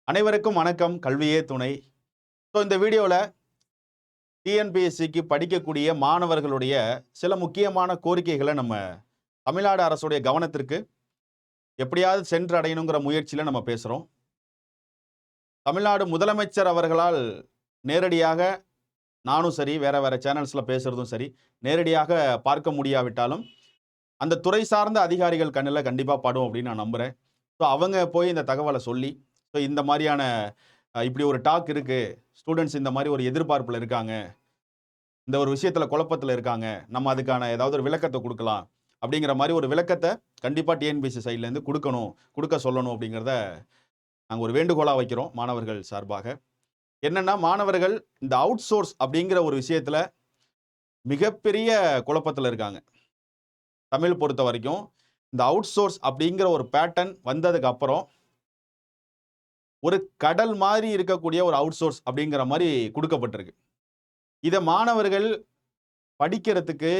அனைவருக்கும் வணக்கம். கல்வியே துணை. இந்த வீடியோவில் டிஎன்பிஎஸ்சிக்கு படிக்கக்கூடிய மாணவர்களுடைய சில முக்கியமான கோரிக்கைகளை நம்ம தமிழ்நாடு அரசுடைய கவனத்திற்கு எப்படியாவது சென்று அடையணுங்கிற முயற்சியில் நம்ம பேசுகிறோம். தமிழ்நாடு முதலமைச்சர் அவர்களால் நேரடியாக நானும் சரி, வேற சேனல்ஸில் பேசுகிறதும் சரி, நேரடியாக பார்க்க முடியாவிட்டாலும் அந்த துறை சார்ந்த அதிகாரிகள் கண்ணில் கண்டிப்பாக படும் அப்படின்னு நான் நம்புகிறேன். அவங்க போய் இந்த தகவலை சொல்லி இந்த மாதிரியான இப்படி ஒரு டாக் இருக்குது, ஸ்டூடெண்ட்ஸ் இந்த மாதிரி ஒரு எதிர்பார்ப்பில் இருக்காங்க, இந்த ஒரு விஷயத்தில் குழப்பத்தில் இருக்காங்க, நம்ம அதுக்கான ஏதாவது ஒரு விளக்கத்தை கொடுக்கலாம் அப்படிங்கிற மாதிரி ஒரு விளக்கத்தை கண்டிப்பாக டிஎன்பிஎஸ்சி சைட்லேருந்து கொடுக்க சொல்லணும் அப்படிங்கிறத நாங்கள் ஒரு வேண்டுகோளாக வைக்கிறோம் மாணவர்கள் சார்பாக. என்னென்னா, மாணவர்கள் இந்த அவுட் சோர்ஸ் அப்படிங்கிற ஒரு விஷயத்தில் மிகப்பெரிய குழப்பத்தில் இருக்காங்க. தமிழ் பொறுத்த வரைக்கும் இந்த அவுட் சோர்ஸ் அப்படிங்கிற ஒரு பேட்டர்ன் வந்ததுக்கு அப்புறம் ஒரு கடல் மாதிரி இருக்கக்கூடிய ஒரு அவுட் சோர்ஸ் அப்படிங்கிற மாதிரி கொடுக்கப்பட்டிருக்கு. இதை மாணவர்கள் படிக்கிறதுக்கு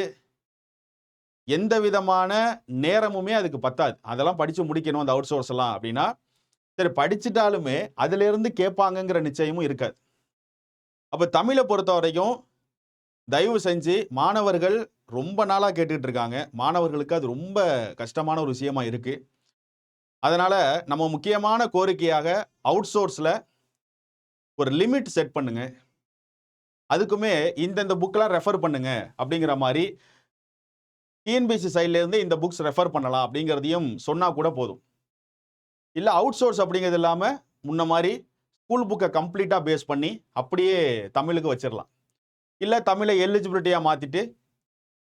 எந்த விதமான நேரமுமே அதுக்கு பத்தாது. அதெல்லாம் படித்து முடிக்கணும் அந்த அவுட் சோர்ஸ் எல்லாம் அப்படின்னா, சரி படிச்சுட்டாலுமே அதிலிருந்து கேட்பாங்கங்கிற நிச்சயமும் இருக்காது. அப்போ தமிழை பொறுத்த வரைக்கும் தயவு செஞ்சு மாணவர்கள் ரொம்ப நாளாக கேட்டுக்கிட்டு இருக்காங்க. மாணவர்களுக்கு அது ரொம்ப கஷ்டமான ஒரு விஷயமா இருக்கு. அதனால நம்ம முக்கியமான கோரிக்கையாக அவுட் சோர்ஸில் ஒரு லிமிட் செட் பண்ணுங்க, அதுக்குமே இந்த புக்கெலாம் ரெஃபர் பண்ணுங்க அப்படிங்கிற மாதிரி டிஎன்பிஎஸ்சி சைட்லேருந்து இந்த புக்ஸ் ரெஃபர் பண்ணலாம் அப்படிங்கிறதையும் சொன்னால் கூட போதும். இல்லை அவுட் சோர்ஸ் அப்படிங்கிறது இல்லாமல் முன்ன மாதிரி ஸ்கூல் புக்கை கம்ப்ளீட்டாக பேஸ் பண்ணி அப்படியே தமிழுக்கு வச்சிடலாம். இல்லை தமிழை எலிஜிபிலிட்டியாக மாற்றிட்டு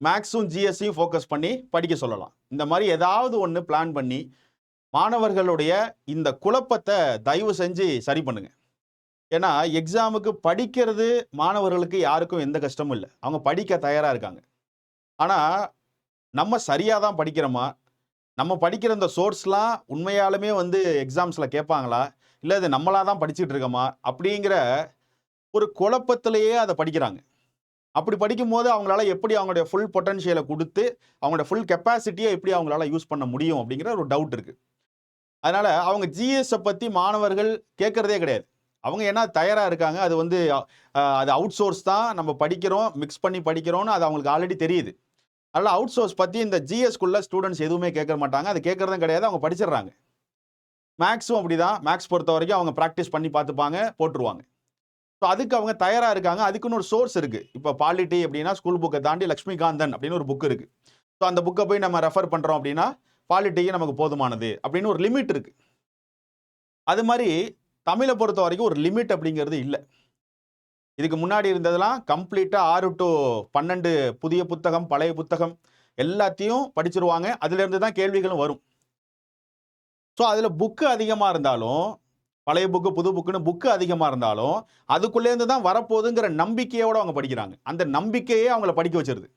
மேக்ஸும் ஜிஎஸ்சியும் ஃபோக்கஸ் பண்ணி படிக்க சொல்லலாம். இந்த மாதிரி ஏதாவது ஒன்று பிளான் பண்ணி மாணவர்களுடைய இந்த குழப்பத்தை தயவு செஞ்சு சரி பண்ணுங்க. ஏன்னா எக்ஸாமுக்கு படிக்கிறது மாணவர்களுக்கு யாருக்கும் எந்த கஷ்டமும் இல்லை, அவங்க படிக்க தயாராக இருக்காங்க. ஆனால் நம்ம சரியாக தான் படிக்கிறோமா, நம்ம படிக்கிற இந்த சோர்ஸ்லாம் உண்மையாலுமே எக்ஸாம்ஸில் கேட்பாங்களா, இல்லை அது நம்மளாக தான் படிச்சுட்டு இருக்கோமா அப்படிங்கிற ஒரு குழப்பத்திலேயே அதை படிக்கிறாங்க. அப்படி படிக்கும்போது அவங்களால எப்படி அவங்களுடைய ஃபுல் பொட்டன்ஷியலை கொடுத்து அவங்களுடைய ஃபுல் கெப்பாசிட்டியை எப்படி அவங்களால யூஸ் பண்ண முடியும் அப்படிங்கிற ஒரு டவுட் இருக்குது. அதனால் அவங்க ஜிஎஸை பற்றி மாணவர்கள் கேட்குறதே கிடையாது. அவங்க என்ன தயாராக இருக்காங்க, அது அது அவுட் சோர்ஸ் தான், நம்ம படிக்கிறோம், மிக்ஸ் பண்ணி படிக்கிறோன்னு அது அவங்களுக்கு ஆல்ரெடி தெரியுது. அதனால் அவுட் சோர்ஸ் பற்றி இந்த ஜிஎஸ்குள்ளே ஸ்டூடெண்ட்ஸ் எதுவுமே கேட்க மாட்டாங்க, அது கேட்குறதும் கிடையாது, அவங்க படிச்சிடுறாங்க. மேக்ஸும் அப்படி தான், மேக்ஸ் பொறுத்த வரைக்கும் அவங்க ப்ராக்டிஸ் பண்ணி பார்த்துப்பாங்க, போட்டுருவாங்க. ஸோ அதுக்கு அவங்க தயாராக இருக்காங்க. அதுக்குன்னு ஒரு சோர்ஸ் இருக்குது. இப்போ பாலிட்டி அப்படின்னா ஸ்கூல் புக்கை தாண்டி லக்ஷ்மிகாந்தன் அப்படின்னு ஒரு புக் இருக்குது. ஸோ அந்த புக்கை போய் நம்ம ரெஃபர் பண்ணுறோம் அப்படின்னா பாலிட்டிக்கு நமக்கு போதுமானது அப்படின்னு ஒரு லிமிட் இருக்குது. அது மாதிரி தமிழை பொறுத்த வரைக்கும் ஒரு லிமிட் அப்படிங்கிறது இல்லை. இதுக்கு முன்னாடி இருந்ததெல்லாம் கம்ப்ளீட்டாக 6 to 12 புதிய புத்தகம், பழைய புத்தகம் எல்லாத்தையும் படிச்சிருவாங்க. அதுலேருந்து தான் கேள்விகளும் வரும். ஸோ அதில் புக்கு அதிகமாக இருந்தாலும், பழைய புக்கு புது புக்குன்னு புக்கு அதிகமாக இருந்தாலும் அதுக்குள்ளேருந்து தான் வரப்போகுதுங்கிற நம்பிக்கையோடு அவங்க படிக்கிறாங்க. அந்த நம்பிக்கையே அவங்கள படிக்க வச்சிருது.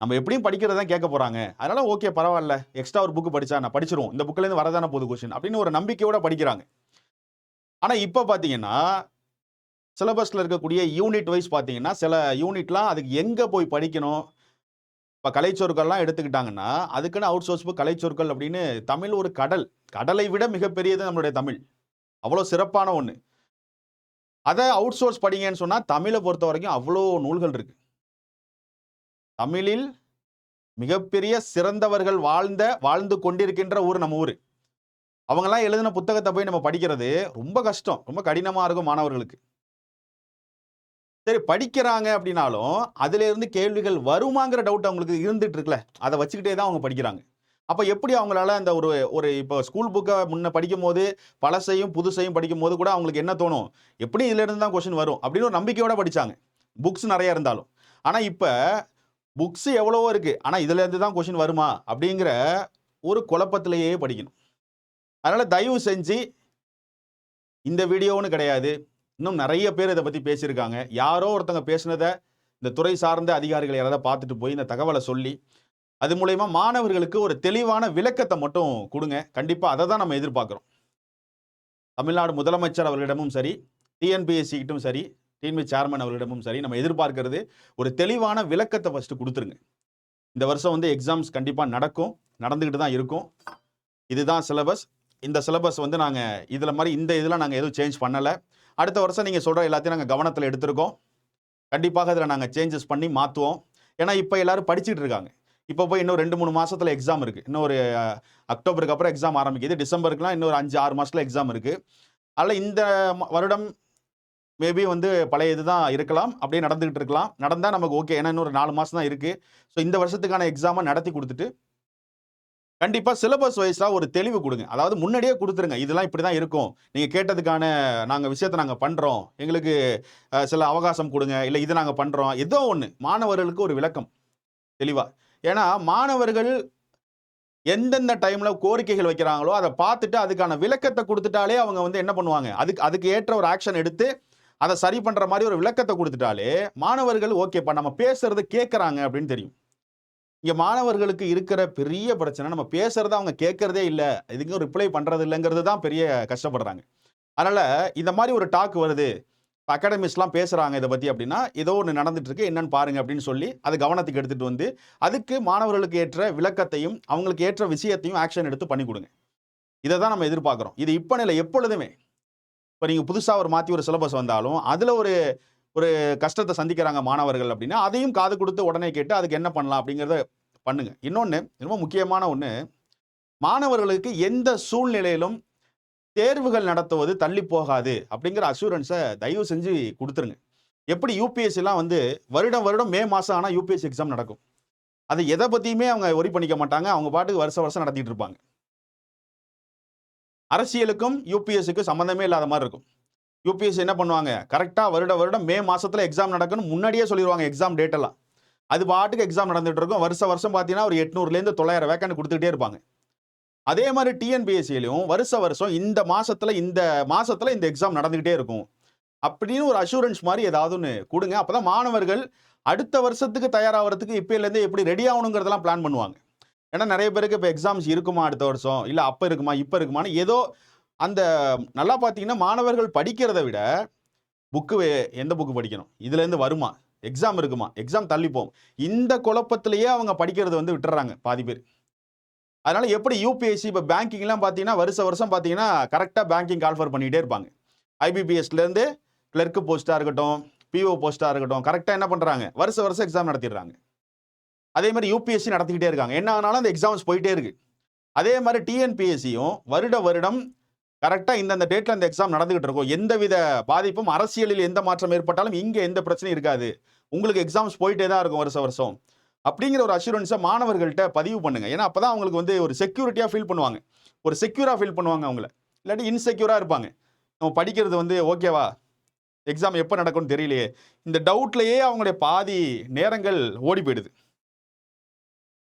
நம்ம எப்படியும் படிக்கிறது தான் கேட்க போகிறாங்க, அதனால் ஓகே பரவாயில்ல, எக்ஸ்ட்ரா ஒரு புக்கு படித்தா நான் படிச்சிருவோம், இந்த புக்கிலேருந்து வரதான போது கொஸ்டின் அப்படின்னு ஒரு நம்பிக்கையோடு படிக்கிறாங்க. ஆனால் இப்போ பார்த்தீங்கன்னா சிலபஸில் இருக்கக்கூடிய யூனிட் வைஸ் பார்த்தீங்கன்னா சில யூனிட்லாம் அதுக்கு எங்கே போய் படிக்கணும். இப்போ கலைச்சொற்கள்லாம் எடுத்துக்கிட்டாங்கன்னா அதுக்குன்னு அவுட் சோர்ஸ் புக் கலைச்சொற்கள் அப்படின்னு தமிழ் ஒரு கடலை விட மிகப்பெரியது நம்மளுடைய தமிழ், அவ்வளோ சிறப்பான ஒன்று. அதை அவுட் சோர்ஸ் படிங்கன்னு சொன்னால் தமிழை பொறுத்த வரைக்கும் அவ்வளோ நூல்கள் இருக்குது. தமிழில் மிகப்பெரிய சிறந்தவர்கள் வாழ்ந்து கொண்டிருக்கின்ற ஊர் நம்ம ஊர். அவங்கெல்லாம் எழுதின புத்தகத்தை போய் நம்ம படிக்கிறது ரொம்ப கஷ்டம், ரொம்ப கடினமாக இருக்கும் மாணவர்களுக்கு. சரி படிக்கிறாங்க அப்படின்னாலும் அதிலிருந்து கேள்விகள் வருமாங்கிற டவுட் அவங்களுக்கு இருந்துட்டு இருக்குல்ல, அதை வச்சுக்கிட்டே தான் அவங்க படிக்கிறாங்க. அப்போ எப்படி அவங்களால அந்த ஒரு இப்போ ஸ்கூல் புக்கை முன்ன படிக்கும் போது பழசையும் புதுசையும் படிக்கும் போது கூட அவங்களுக்கு என்ன தோணும், எப்படி இதிலிருந்து தான் கொஸ்டின் வரும் அப்படின்னு ஒரு நம்பிக்கையோடு படித்தாங்க, புக்ஸ் நிறைய இருந்தாலும். ஆனால் இப்போ புக்ஸ் எவ்வளவோ இருக்குது, ஆனால் இதுலேருந்து தான் கொஸ்டின் வருமா அப்படிங்கிற ஒரு குழப்பத்திலேயே படிக்கணும். அதனால் தயவு செஞ்சு இந்த வீடியோன்னு கிடையாது, இன்னும் நிறைய பேர் இதை பற்றி பேசியிருக்காங்க. யாரோ ஒருத்தங்க பேசினதை இந்த துறை சார்ந்த அதிகாரிகள் யாராவது பார்த்துட்டு போய் இந்த தகவலை சொல்லி அது மூலயமா மாணவர்களுக்கு ஒரு தெளிவான விளக்கத்தை மட்டும் கொடுங்க. கண்டிப்பாக அதை தான் நம்ம எதிர்பார்க்குறோம். தமிழ்நாடு முதலமைச்சர் அவர்களிடமும் சரி, டிஎன்பிஎஸ்சிக்கிட்டும் சரி, டிஎன்பிஎஸ்சி சேர்மன் அவர்களிடமும் சரி, நம்ம எதிர்பார்க்கிறது ஒரு தெளிவான விளக்கத்தை ஃபஸ்ட்டு கொடுத்துருங்க. இந்த வருஷம் எக்ஸாம்ஸ் கண்டிப்பாக நடந்துக்கிட்டு தான் இருக்கும். இதுதான் சிலபஸ், இந்த சிலபஸ் வந்து நாங்கள் இதில் மாதிரி இந்த இதில் நாங்கள் எதுவும் சேஞ்ச் பண்ணலை. அடுத்த வருஷம் நீங்கள் சொல்கிற எல்லாத்தையும் நாங்கள் கவனத்தில் எடுத்திருக்கோம். கண்டிப்பாக இதில் நாங்கள் சேஞ்சஸ் பண்ணி மாற்றுவோம். ஏன்னா இப்போ எல்லாரும் படிச்சுட்டு இருக்காங்க. இப்போ போய் இன்னும் 2-3 மாதத்தில் எக்ஸாம் இருக்குது. இன்னும் ஒரு அக்டோபருக்கு அப்புறம் எக்ஸாம் ஆரம்பிக்குது. டிசம்பருக்குலாம் இன்னொரு 5-6 மாதத்தில் எக்ஸாம் இருக்குது. அதில் இந்த வருடம் மேபி வந்து பழைய இது தான் இருக்கலாம், அப்படியே நடந்துகிட்டு இருக்கலாம். நடந்தால் நமக்கு ஓகே, ஏன்னா இன்னொரு 4 மாதம் தான் இருக்குது. ஸோ இந்த வருஷத்துக்கான எக்ஸாமை நடத்தி கொடுத்துட்டு கண்டிப்பாக சிலபஸ் வைஸாக ஒரு தெளிவு கொடுங்க. அதாவது முன்னாடியே கொடுத்துருங்க, இதெல்லாம் இப்படி தான் இருக்கும், நீங்கள் கேட்டதுக்கான நாங்கள் விஷயத்தை நாங்கள் பண்ணுறோம், எங்களுக்கு சில அவகாசம் கொடுங்க, இல்லை இது நாங்கள் பண்ணுறோம், ஏதோ ஒன்று மாணவர்களுக்கு ஒரு விளக்கம் தெளிவாக. ஏன்னா மாணவர்கள் எந்தெந்த டைமில் கோரிக்கைகள் வைக்கிறாங்களோ அதை பார்த்துட்டு அதுக்கான விளக்கத்தை கொடுத்துட்டாலே அவங்க வந்து என்ன பண்ணுவாங்க, அதுக்கு ஏற்ற ஒரு ஆக்ஷன் எடுத்து அதை சரி பண்ணுற மாதிரி ஒரு விளக்கத்தை கொடுத்துட்டாலே மாணவர்கள் ஓகேப்பா நம்ம பேசுறது கேட்குறாங்க அப்படின்னு தெரியும். இங்கே மாணவர்களுக்கு இருக்கிற பெரிய பிரச்சனை, நம்ம பேசுறத அவங்க கேட்கறதே இல்லை, இதுக்கு ரிப்ளை பண்ணுறது இல்லைங்கிறது தான் பெரிய கஷ்டப்படுறாங்க. அதனால் இந்த மாதிரி ஒரு டாக் வருது, அகாடமிஸ்லாம் பேசுகிறாங்க இதை பற்றி அப்படின்னா ஏதோ ஒன்று நடந்துட்டு இருக்கு, என்னன்னு பாருங்க அப்படின்னு சொல்லி அது கவனத்துக்கு எடுத்துகிட்டு வந்து அதுக்கு மாணவர்களுக்கு ஏற்ற விளக்கத்தையும் அவங்களுக்கு ஏற்ற விஷயத்தையும் ஆக்ஷன் எடுத்து பண்ணி கொடுங்க. இதை தான் நம்ம எதிர்பார்க்குறோம். இது இப்போ இல்லை, எப்பொழுதுமே. இப்போ நீங்கள் புதுசாக ஒரு மாற்றி ஒரு சிலபஸ் வந்தாலும் அதில் ஒரு ஒரு கஷ்டத்தை சந்திக்கிறாங்க மாணவர்கள் அப்படின்னா அதையும் காது கொடுத்து உடனே கேட்டு அதுக்கு என்ன பண்ணலாம் அப்படிங்கிறத பண்ணுங்க. இன்னொன்று ரொம்ப முக்கியமான ஒன்று, மாணவர்களுக்கு எந்த சூழ்நிலையிலும் தேர்வுகள் நடத்துவது தள்ளி போகாது அப்படிங்கிற அஷூரன்ஸை தயவு செஞ்சு கொடுத்துருங்க. எப்படி யூபிஎஸ்சிலாம் வந்து வருடம் மே மாதம் ஆனால் யூபிஎஸ்சி எக்ஸாம் நடக்கும், அது எதை பற்றியுமே அவங்க ஒரி பண்ணிக்க மாட்டாங்க, அவங்க பாட்டுக்கு வருஷம் நடத்திட்டு இருப்பாங்க. அரசியலுக்கும் யூபிஎஸ்சிக்கும் சம்மந்தமே இல்லாத மாதிரி இருக்கும். யூபிஎஸ்சி என்ன பண்ணுவாங்க, கரெக்டாக வருடம் மே மாதத்தில் எக்ஸாம் நடக்குன்னு முன்னாடியே சொல்லிடுவாங்க எக்ஸாம் டேட்டெல்லாம். அது பாட்டுக்கு எக்ஸாம் நடந்துகிட்டு இருக்கும். வருஷம் பார்த்தீங்கன்னா ஒரு 800லேருந்து 900 வேக்கண்ட் கொடுத்துக்கிட்டே இருப்பாங்க. அதே மாதிரி டிஎன்பிஎஸ்சிலையும் வருஷம் இந்த மாதத்தில் இந்த எக்ஸாம் நடந்துக்கிட்டே இருக்கும் அப்படின்னு ஒரு அஷூரன்ஸ் மாதிரி ஏதாவது ஒன்று கொடுங்க. அப்போ தான் மாணவர்கள் அடுத்த வருஷத்துக்கு தயாராகிறதுக்கு இப்போலேருந்து எப்படி ரெடி ஆகணுங்கிறதெல்லாம் பிளான் பண்ணுவாங்க. ஏன்னா நிறைய பேருக்கு இப்போ எக்ஸாம்ஸ் இருக்குமா அடுத்த வருஷம், இல்லை அப்போ இருக்குமா இப்போ இருக்குமான்னு ஏதோ அந்த நல்லா பார்த்தீங்கன்னா மாணவர்கள் படிக்கிறத விட எந்த புக்கு படிக்கணும், இதுலேருந்து வருமா, எக்ஸாம் இருக்குமா, எக்ஸாம் தள்ளிப்போம், இந்த குழப்பத்திலேயே அவங்க படிக்கிறது வந்து விட்டுறாங்க பாதி பேர். அதனால எப்படி யூபிஎஸ்சி இப்போ பேங்கிங்லாம் பார்த்தீங்கன்னா வருஷம் பார்த்தீங்கன்னா கரெக்டாக பேங்கிங் கால்ஃபர் பண்ணிகிட்டே இருப்பாங்க. ஐபிபிஎஸ்லேருந்து கிளர்க்கு போஸ்ட்டாக இருக்கட்டும், பிஓ போஸ்ட்டாக இருக்கட்டும், கரெக்டாக என்ன பண்ணுறாங்க, வருஷம் எக்ஸாம் நடத்திடுறாங்க. அதே மாதிரி யூபிஎஸ்சி நடத்திக்கிட்டே இருக்காங்க. என்ன ஆனாலும் அந்த எக்ஸாம்ஸ் போயிட்டே இருக்கு. அதே மாதிரி டிஎன்பிஎஸ்சியும் வருடம் கரெக்டாக இந்தந்த டேட்டில் அந்த எக்ஸாம் நடந்துகிட்டு இருக்கும். எந்தவித பாதிப்பும், அரசியலில் எந்த மாற்றம் ஏற்பட்டாலும் இங்கே எந்த பிரச்சனையும் இருக்காது, உங்களுக்கு எக்ஸாம்ஸ் போயிட்டே தான் இருக்கும் வருஷம் அப்படிங்கிற ஒரு அஷூரன்ஸை மாணவர்கள்ட்ட பதிவு பண்ணுங்க. ஏன்னா அப்போ தான் அவங்களுக்கு வந்து ஒரு செக்யூரிட்டியாக ஃபீல் பண்ணுவாங்க, ஒரு செக்யூராக ஃபீல் பண்ணுவாங்க. அவங்கள இல்லாட்டி இன்செக்யூராக இருப்பாங்க. நம்ம படிக்கிறது வந்து ஓகேவா, எக்ஸாம் எப்போ நடக்கும்னு தெரியலையே, இந்த டவுட்லேயே அவங்களுடைய பாதி நேரங்கள் ஓடி போயிடுது.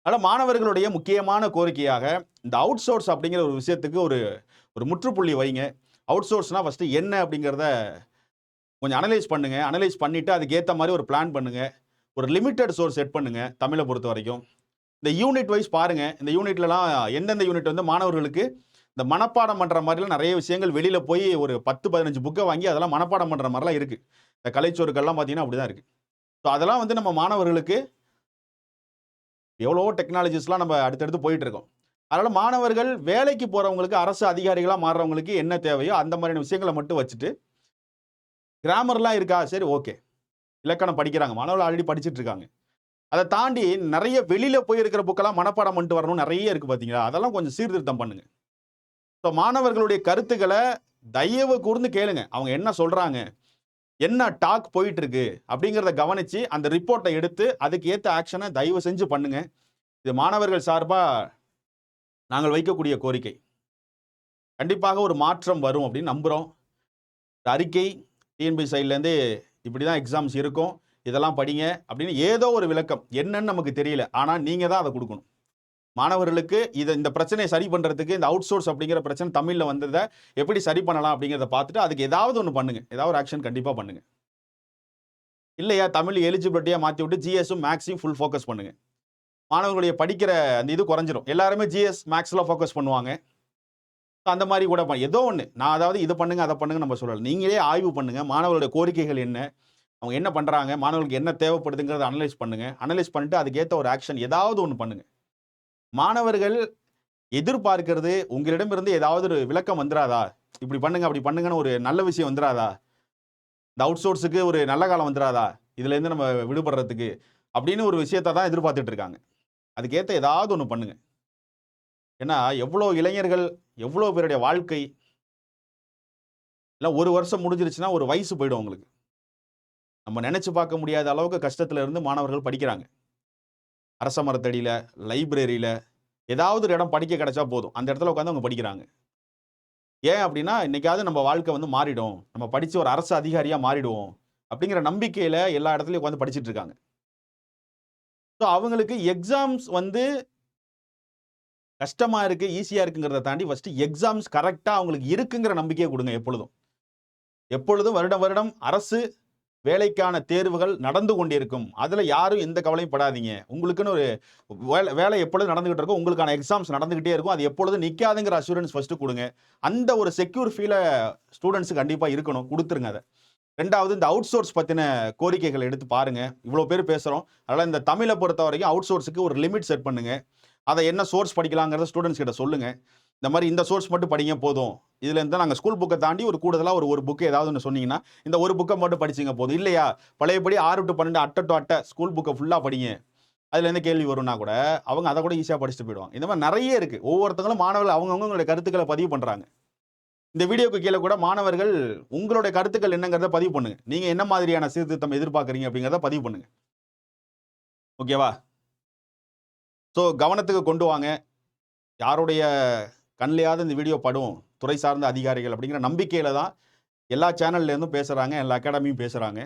அதனால் மாணவர்களுடைய முக்கியமான கோரிக்கையாக இந்த அவுட் சோர்ஸ் அப்படிங்கிற ஒரு விஷயத்துக்கு ஒரு முற்றுப்புள்ளி வைங்க. அவுட் சோர்ஸ்னால் ஃபஸ்ட்டு என்ன அப்படிங்கிறத கொஞ்சம் அனலைஸ் பண்ணுங்கள். அனலைஸ் பண்ணிவிட்டு அதுக்கேற்ற மாதிரி ஒரு பிளான் பண்ணுங்கள். ஒரு லிமிட்டட் சோர்ஸ் செட் பண்ணுங்கள். தமிழை பொறுத்த வரைக்கும் இந்த யூனிட் வைஸ் பாருங்கள். இந்த யூனிட்லலாம் எந்தெந்த யூனிட் வந்து மாணவர்களுக்கு இந்த மனப்பாடம் பண்ணுற மாதிரிலாம் நிறைய விஷயங்கள் வெளியில் போய் ஒரு 10-15 புக்கை வாங்கி அதெல்லாம் மனப்பாடம் பண்ணுற மாதிரிலாம் இருக்குது. இந்த கலைச்சொருக்கள்லாம் பார்த்தீங்கன்னா அப்படி தான் இருக்குது. ஸோ அதெல்லாம் வந்து நம்ம மாணவர்களுக்கு எவ்வளவோ டெக்னாலஜிஸ்லாம் நம்ம அடுத்தடுத்து போயிட்டு இருக்கோம். அதனால் மாணவர்கள் வேலைக்கு போகிறவங்களுக்கு, அரசு அதிகாரிகளாக மாறுறவங்களுக்கு என்ன தேவையோ அந்த மாதிரியான விஷயங்களை மட்டும் வச்சுட்டு, கிராமர்லாம் இருக்கா, சரி ஓகே, இலக்கணம் படிக்கிறாங்க, மாணவர்கள் ஆல்ரெடி படிச்சுட்டு இருக்காங்க. அதை தாண்டி நிறைய வெளியில் போயிருக்கிற புக்கெல்லாம் மனப்பாடம் பண்ணிட்டு வரணும் நிறைய இருக்குது பார்த்தீங்களா, அதெல்லாம் கொஞ்சம் சீர்திருத்தம் பண்ணுங்க. ஸோ மாணவர்களுடைய கருத்துக்களை தயவு கூர்ந்து கேளுங்க. அவங்க என்ன சொல்கிறாங்க, என்ன டாக் போயிட்டு இருக்கு அப்படிங்கிறத கவனித்து அந்த ரிப்போர்ட்டை எடுத்து அதுக்கு ஏற்ற ஆக்ஷனை தயவு செஞ்சு பண்ணுங்க. இது மாணவர்கள் சார்பாக நாங்கள் வைக்கக்கூடிய கோரிக்கை. கண்டிப்பாக ஒரு மாற்றம் வரும் அப்படின்னு நம்புகிறோம். அறிக்கை டிஎன்பி சைட்லேருந்து இப்படி தான் எக்ஸாம்ஸ் இருக்கும், இதெல்லாம் படிங்க அப்படின்னு ஏதோ ஒரு விளக்கம் என்னன்னு நமக்கு தெரியல, ஆனால் நீங்கள் தான் அதை கொடுக்கணும் மாணவர்களுக்கு. இந்த பிரச்சனையை சரி பண்ணுறதுக்கு இந்த அவுட் சோர்ஸ் அப்படிங்கிற பிரச்சனை தமிழில் வந்ததை எப்படி சரி பண்ணலாம் அப்படிங்கிறத பார்த்துட்டு அதுக்கு ஏதாவது ஒன்று பண்ணுங்கள், ஏதாவது ஒரு ஆக்ஷன் கண்டிப்பாக பண்ணுங்கள். இல்லையா தமிழ் எலிஜிபிலிட்டியாக மாற்றி விட்டு ஜிஎஸும் மேக்ஸையும் ஃபுல் ஃபோக்கஸ் பண்ணுங்கள். மாணவர்களுடைய படிக்கிற அந்த இது குறைஞ்சிரும். எல்லாருமே ஜிஎஸ் மேக்ஸில் ஃபோக்கஸ் பண்ணுவாங்க. அந்த மாதிரி கூட ஏதோ ஒன்று நான் அதாவது இது பண்ணுங்க அதை பண்ணுங்க நம்ம சொல்லலை, நீங்களே ஆய்வு பண்ணுங்கள். மாணவர்களுடைய கோரிக்கைகள் என்ன, அவங்க என்ன பண்ணுறாங்க, மாணவர்களுக்கு என்ன தேவைப்படுதுங்கிறத அனலைஸ் பண்ணுங்கள். அனலைஸ் பண்ணிட்டு அதுக்கேற்ற ஒரு ஆக்ஷன் ஏதாவது ஒன்று பண்ணுங்கள். மாணவர்கள் எதிர்பார்க்கிறது உங்களிடமிருந்து ஏதாவது ஒரு விளக்கம் வந்துராதா? இப்படி பண்ணுங்க, அப்படி பண்ணுங்கன்னு ஒரு நல்ல விஷயம் வந்துராதா? இந்த அவுட் சோர்ஸுக்கு ஒரு நல்ல காலம் வந்துராதா? இதுலேருந்து நம்ம விடுபடுறதுக்கு அப்படின்னு ஒரு விஷயத்தை தான் எதிர்பார்த்துட்டு இருக்காங்க. அதுக்கேற்ற ஏதாவது ஒன்று பண்ணுங்க. ஏன்னா எவ்வளோ இளைஞர்கள், எவ்வளோ பேருடைய வாழ்க்கை இல்லை 1 வருஷம் முடிஞ்சிருச்சுன்னா ஒரு வயசு போயிடும் உங்களுக்கு. நம்ம நினைச்சு பார்க்க முடியாத அளவுக்கு கஷ்டத்துல இருந்து மாணவர்கள் படிக்கிறாங்க. அரச மரத்தடியில, லைப்ரரியில ஏதாவது ஒரு இடம் படிக்க கிடைச்சா போதும். அந்த இடத்துல உட்காந்து அவங்க படிக்கிறாங்க. ஏன் அப்படின்னா, இன்னைக்காவது நம்ம வாழ்க்கை வந்து மாறிடும். நம்ம படிச்சு ஒரு அரசு அதிகாரியா மாறிடுவோம். அப்படிங்கிற நம்பிக்கையில எல்லா இடத்துலயும் உட்காந்து படிச்சுட்டு இருக்காங்க. ஸோ அவங்களுக்கு எக்ஸாம்ஸ் வந்து கஷ்டமா இருக்கு, ஈஸியா இருக்குங்கிறத தாண்டி ஃபர்ஸ்ட் எக்ஸாம்ஸ் கரெக்ட்டா அவங்களுக்கு இருக்குங்கிற நம்பிக்கைய குடுங்க எப்பொழுதும். எப்பொழுதும் வருடம் வருடம் அரசு வேலைக்கான தேர்வுகள் நடந்து கொண்டிருக்கும். அதுல யாரும் எந்த கவலையும் படாதீங்க. உங்களுக்குன்னு ஒரு வேலை எப்பொழுதும் நடந்துகிட்டு இருக்கும். உங்களுக்கான எக்ஸாம்ஸ் நடந்துகிட்டே இருக்கும். அது எப்பொழுதும் நிக்காதுங்கிற அஷூரன்ஸ் ஃபர்ஸ்ட் குடுங்க. அந்த ஒரு செக்யூர் ஃபீல ஸ்டூடண்ட்ஸ்க்கு கண்டிப்பா இருக்கணும். குடுத்துருங்க அத. 2வது இந்த அவுட் சோர்ஸ் பத்தின கோரிக்கைகள் எடுத்து பாருங்க. இவ்வளோ பேர் பேசுறோம். அதனால இந்த தமிழ பொறுத்தவரைக்கும் அவுட் சோர்ஸ்க்கு ஒரு லிமிட் செட் பண்ணுங்க. அதை என்ன சோர்ஸ் படிக்கலாங்கிறத ஸ்டூடெண்ட்ஸ் கிட்ட சொல்லுங்க. இந்த மாதிரி இந்த சோர்ஸ் மட்டும் படிங்க போதும். இதுல இருந்து நாங்கள் ஸ்கூல் புக்கை தாண்டி ஒரு கூடுதலா ஒரு புக்கு ஏதாவது ஒன்று சொன்னீங்கன்னா இந்த ஒரு புக்கை மட்டும் படிச்சிங்க போதும். இல்லையா பழையபடி 6 to 12 அட்டை டு அட்டை ஸ்கூல் புக்கை ஃபுல்லாக படிங்க. அதுல இருந்து கேள்வி வரும்னா கூட அவங்க அதை கூட ஈஸியாக படிச்சுட்டு போயிடுவாங்க. இந்த மாதிரி நிறைய இருக்கு. ஒவ்வொருத்தங்களும் மாணவர்கள் அவங்கவுங்களுடைய கருத்துக்களை பதிவு பண்றாங்க. இந்த வீடியோக்கு கீழே கூட மாணவர்கள் உங்களுடைய கருத்துக்கள் என்னங்கிறத பதிவு பண்ணுங்க. நீங்க என்ன மாதிரியான சீர்திருத்தம் எதிர்பார்க்குறீங்க அப்படிங்கிறத பதிவு பண்ணுங்க. ஓகேவா? ஸோ கவனத்துக்கு கொண்டு வாங்க. யாருடைய கண்லையாவது இந்த வீடியோ படும் துறை சார்ந்த அதிகாரிகள் அப்படிங்கிற நம்பிக்கையில தான் எல்லா சேனல்லேருந்தும் பேசுகிறாங்க, எல்லா அகாடமியும் பேசுகிறாங்க.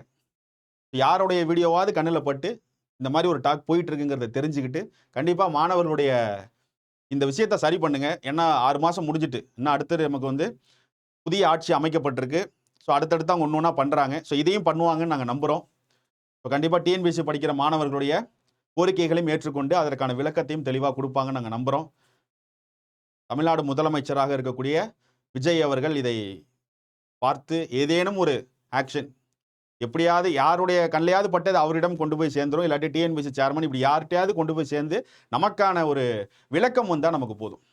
யாருடைய வீடியோவாவது கண்ணில் பட்டு இந்த மாதிரி ஒரு டாக் போயிட்டு இருக்குங்கிறத தெரிஞ்சுக்கிட்டு கண்டிப்பாக மாணவர்களுடைய இந்த விஷயத்தை சரி பண்ணுங்க. ஏன்னா 6 மாதம் முடிஞ்சிட்டு இன்னும் அடுத்து நமக்கு வந்து புதிய ஆட்சி அமைக்கப்பட்டிருக்கு. ஸோ அடுத்தடுத்து அவங்க ஒன்று ஒன்றா பண்ணுறாங்க. ஸோ இதையும் பண்ணுவாங்கன்னு நாங்கள் நம்புகிறோம். ஸோ கண்டிப்பாக டிஎன்பிஎஸ்சி படிக்கிற மாணவர்களுடைய கோரிக்கைகளையும் ஏற்றுக்கொண்டு அதற்கான விளக்கத்தையும் தெளிவாக கொடுப்பாங்கன்னு நாங்கள் நம்புகிறோம். தமிழ்நாடு முதலமைச்சராக இருக்கக்கூடிய விஜய் அவர்கள் இதை பார்த்து ஏதேனும் ஒரு ஆக்ஷன் எப்படியாவது யாருடைய கண்லையாவது பட்டது அவரிடம் கொண்டு போய் சேர்ந்துரும். இல்லாட்டி டிஎன்பிஎஸ்சி சேர்மன் இப்படி யார்கிட்டையாவது கொண்டு போய் சேர்ந்து நமக்கான ஒரு விளக்கம் வந்தால் நமக்கு போதும்.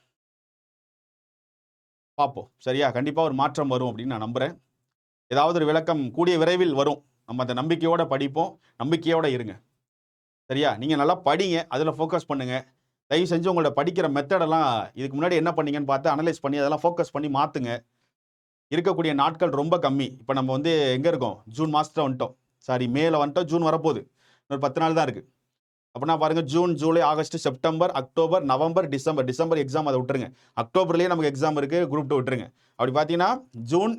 பார்ப்போம். சரியா? கண்டிப்பாக ஒரு மாற்றம் வரும் அப்படின்னு நான் நம்புகிறேன். ஏதாவது ஒரு விளக்கம் கூடிய விரைவில் வரும். நம்ம அந்த நம்பிக்கையோட படிப்போம். நம்பிக்கையோட இருங்க. சரியா? நீங்கள் நல்லா படிங்க. அதில் ஃபோக்கஸ் பண்ணுங்க. தயவு செஞ்சு உங்களோட படிக்கிற மெத்தடெல்லாம் இதுக்கு முன்னாடி என்ன பண்ணீங்கன்னு பார்த்து அனலைஸ் பண்ணி அதெல்லாம் ஃபோக்கஸ் பண்ணி மாற்றுங்க. இருக்கக்கூடிய நாட்கள் ரொம்ப கம்மி. இப்போ நம்ம வந்து எங்கே இருக்கோம்? ஜூன் மாதத்தில் வந்துட்டோம். சாரி, மேல வந்துட்டோம். ஜூன் வரப்போகுது. இன்னொரு 10 நாள் தான் இருக்குது. அப்படின்னா பாருங்கள், June, July, August, September, October, November, December exam அதை விட்டுருங்க. அக்டோபர்லேயே நமக்கு எக்ஸாம் இருக்குது. குரூப் 2 விட்டுருங்க. அப்படி பார்த்தீங்கன்னா ஜூன்,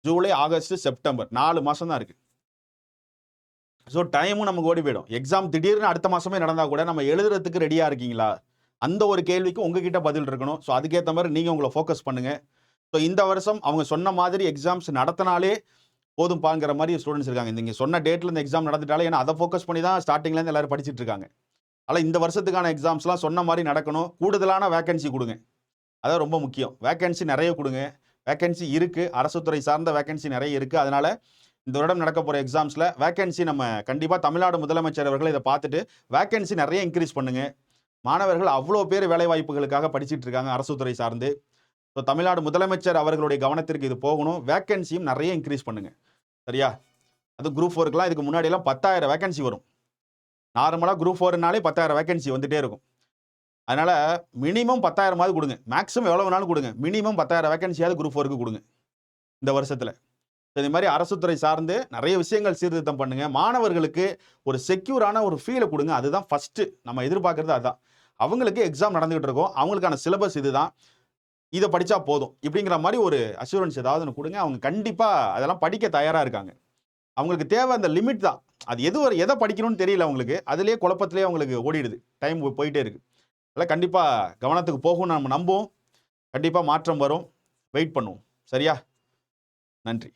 ஜூலை, ஆகஸ்ட், செப்டம்பர் 4 மாதம் தான் இருக்குது. ஸோ டைமும் நமக்கு ஓடி போயிடும். எக்ஸாம் திடீர்னு அடுத்த மாதமே நடந்தால் கூட நம்ம எழுதுறதுக்கு ரெடியாக இருக்கீங்களா? அந்த ஒரு கேள்விக்கு உங்ககிட்ட பதில் இருக்கணும். ஸோ அதுக்கேற்ற மாதிரி நீங்கள் உங்களை ஃபோக்கஸ் பண்ணுங்கள். ஸோ இந்த வருஷம் அவங்க சொன்ன மாதிரி எக்ஸாம்ஸ் நடத்தினாலே போதும் பாங்கிற மாதிரி ஸ்டூடெண்ட்ஸ் இருக்காங்க. நீங்கள் சொன்ன டேட்டில் இந்த எக்ஸாம் நடந்துட்டாலே, ஏன்னா அதை ஃபோக்கஸ் பண்ணி தான் ஸ்டார்டிங்லேருந்து எல்லாரும் படிச்சுட்டு இருக்காங்க. ஆனால் இந்த வருஷத்துக்கான எக்ஸாம்ஸ்லாம் சொன்ன மாதிரி நடக்கணும். கூடுதலான வேகன்சி கொடுங்க. அதான் ரொம்ப முக்கியம். வேகன்சி நிறைய கொடுங்க. வேகன்சி இருக்குது. அரசு துறை சார்ந்த வேகன்சி நிறைய இருக்குது. அதனால் இந்த வருடம் நடக்க போகிற எக்ஸாம்ஸில் வேகன்சி நம்ம கண்டிப்பாக தமிழ்நாடு முதலமைச்சர் அவர்கள் இதை பார்த்துட்டு வேகன்சி நிறைய இன்க்ரீஸ் பண்ணுங்கள். மாணவர்கள் அவ்வளோ பேர் வேலை வாய்ப்புகளுக்காக படிச்சுட்டு இருக்காங்க அரசு துறை சார்ந்து. ஸோ தமிழ்நாடு முதலமைச்சர் அவர்களுடைய கவனத்திற்கு இது போகணும். வேகன்சியும் நிறைய இன்க்ரீஸ் பண்ணுங்க. சரியா? அது குரூப் 4க்குலாம் இதுக்கு முன்னாடியெல்லாம் 10,000 வேகன்சி வரும். நார்மலாக குரூப் 4னாலே 10,000 வேகன்சி வந்துட்டே இருக்கும். அதனால் மினிமம் 10,000 கொடுங்க. மேக்ஸிமம் எவ்வளோ வேணாலும் கொடுங்க. மினிமம் 10,000 வேகன்சியாவது குரூப் 4க்கு கொடுங்க இந்த வருஷத்தில். இந்த மாதிரி அரசு துறை சார்ந்து நிறைய விஷயங்கள் சீர்திருத்தம் பண்ணுங்க. மாணவர்களுக்கு ஒரு செக்யூரான ஒரு ஃபீலை கொடுங்க. அதுதான் ஃபஸ்ட்டு நம்ம எதிர்பார்க்கறது. அதுதான் அவங்களுக்கு எக்ஸாம் நடந்துகிட்டு இருக்கும். அவங்களுக்கான சிலபஸ் இதுதான், இதை படித்தா போதும் இப்படிங்கிற மாதிரி ஒரு அஷூரன்ஸ் ஏதாவது ஒன்று கொடுங்க. அவங்க கண்டிப்பாக அதெல்லாம் படிக்க தயாராக இருக்காங்க. அவங்களுக்கு தேவை அந்த லிமிட் தான். அது எதை படிக்கணும்னு தெரியல அவங்களுக்கு. அதுலேயே குழப்பத்திலே அவங்களுக்கு ஓடிடுது. டைம் போயிட்டே இருக்குது. அதெல்லாம் கண்டிப்பாக கவனத்துக்கு போகும்னு நம்ம நம்புவோம். கண்டிப்பாக மாற்றம் வரும். வெயிட் பண்ணுவோம். சரியா? நன்றி.